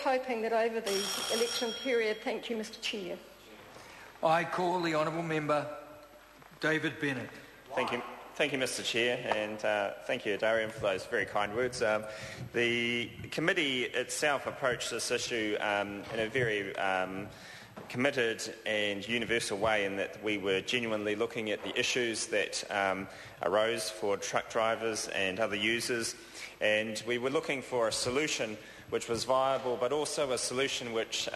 Hoping that over the election period. Thank you, Mr Chair. I call the honourable member David Bennett. Thank you, Mr Chair, and thank you, Darian, for those very kind words. The committee itself approached this issue in a very committed and universal way, in that we were genuinely looking at the issues that arose for truck drivers and other users, and we were looking for a solution which was viable, but also a solution which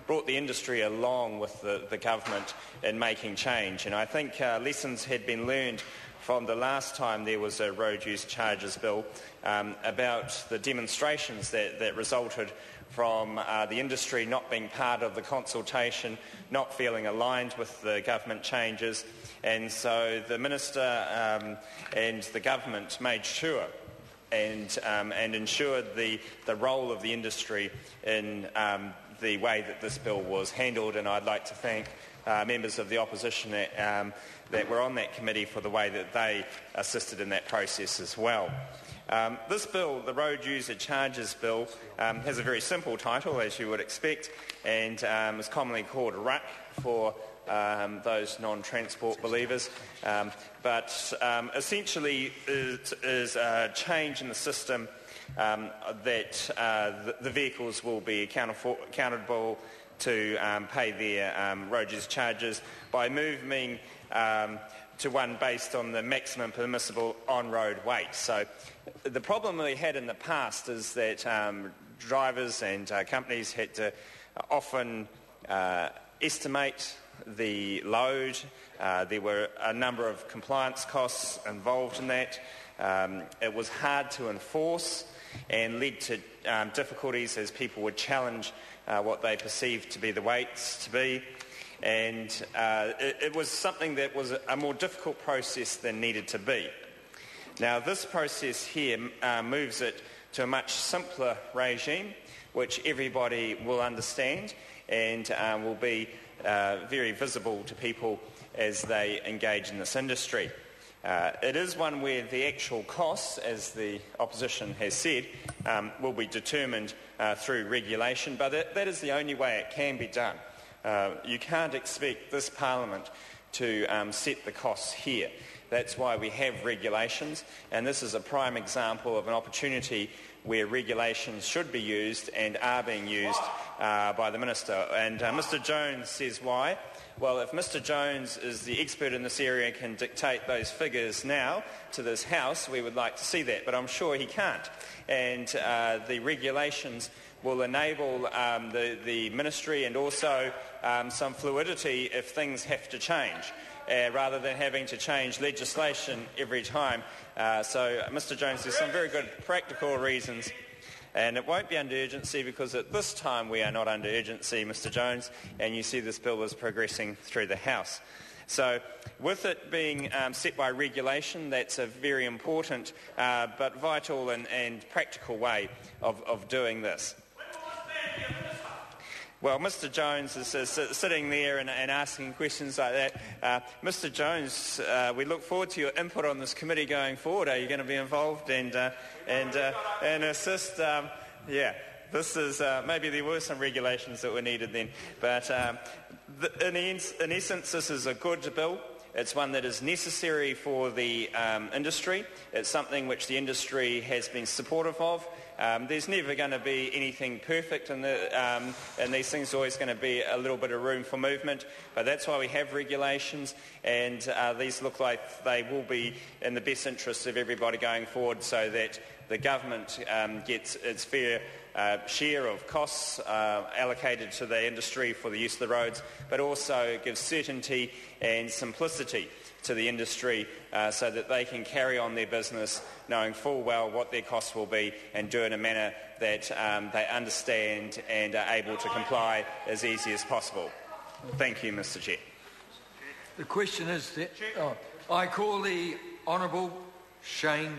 brought the industry along with the government in making change. And I think lessons had been learned from the last time there was a road use charges bill about the demonstrations that resulted from the industry not being part of the consultation, not feeling aligned with the government changes. And so the Minister and the government made sure and ensured the role of the industry in the way that this bill was handled. And I'd like to thank members of the opposition that were on that committee for the way that they assisted in that process as well. This bill, the Road User Charges Bill, has a very simple title, as you would expect, and is commonly called RUC for those non-transport believers, but essentially it is a change in the system that the vehicles will be accountable to pay their road use charges by moving to one based on the maximum permissible on-road weight. So the problem we had in the past is that drivers and companies had to often estimate the load. There were a number of compliance costs involved in that. It was hard to enforce and led to difficulties as people would challenge what they perceived to be the weights to be. And it was something that was a more difficult process than needed to be. Now, this process here moves it to a much simpler regime, which everybody will understand and will be very visible to people as they engage in this industry. It is one where the actual costs, as the opposition has said, will be determined through regulation, but that is the only way it can be done. You can't expect this Parliament to set the costs here. That's why we have regulations, and this is a prime example of an opportunity where regulations should be used and are being used by the Minister. And Mr Jones says why. Well, if Mr Jones is the expert in this area and can dictate those figures now to this House, we would like to see that, but I'm sure he can't. And the regulations will enable the Ministry and also some fluidity if things have to change, rather than having to change legislation every time. So, Mr Jones, there's some very good practical reasons, and it won't be under urgency because at this time we are not under urgency, Mr Jones, and you see this bill is progressing through the House. So, with it being set by regulation, that's a very important but vital and practical way of doing this. Well, Mr Jones is sitting there and asking questions like that. Mr Jones, we look forward to your input on this committee going forward. Are you going to be involved and assist? This is maybe there were some regulations that were needed then, but in essence, this is a good bill. It's one that is necessary for the industry. It's something which the industry has been supportive of. There's never going to be anything perfect in these things. There's always going to be a little bit of room for movement, but that's why we have regulations, and these look like they will be in the best interests of everybody going forward, so that the government gets its fair share of costs allocated to the industry for the use of the roads, but also gives certainty and simplicity to the industry so that they can carry on their business knowing full well what their costs will be and do it in a manner that they understand and are able to comply as easy as possible. Thank you, Mr Chair. The question is that I call the Honourable Shane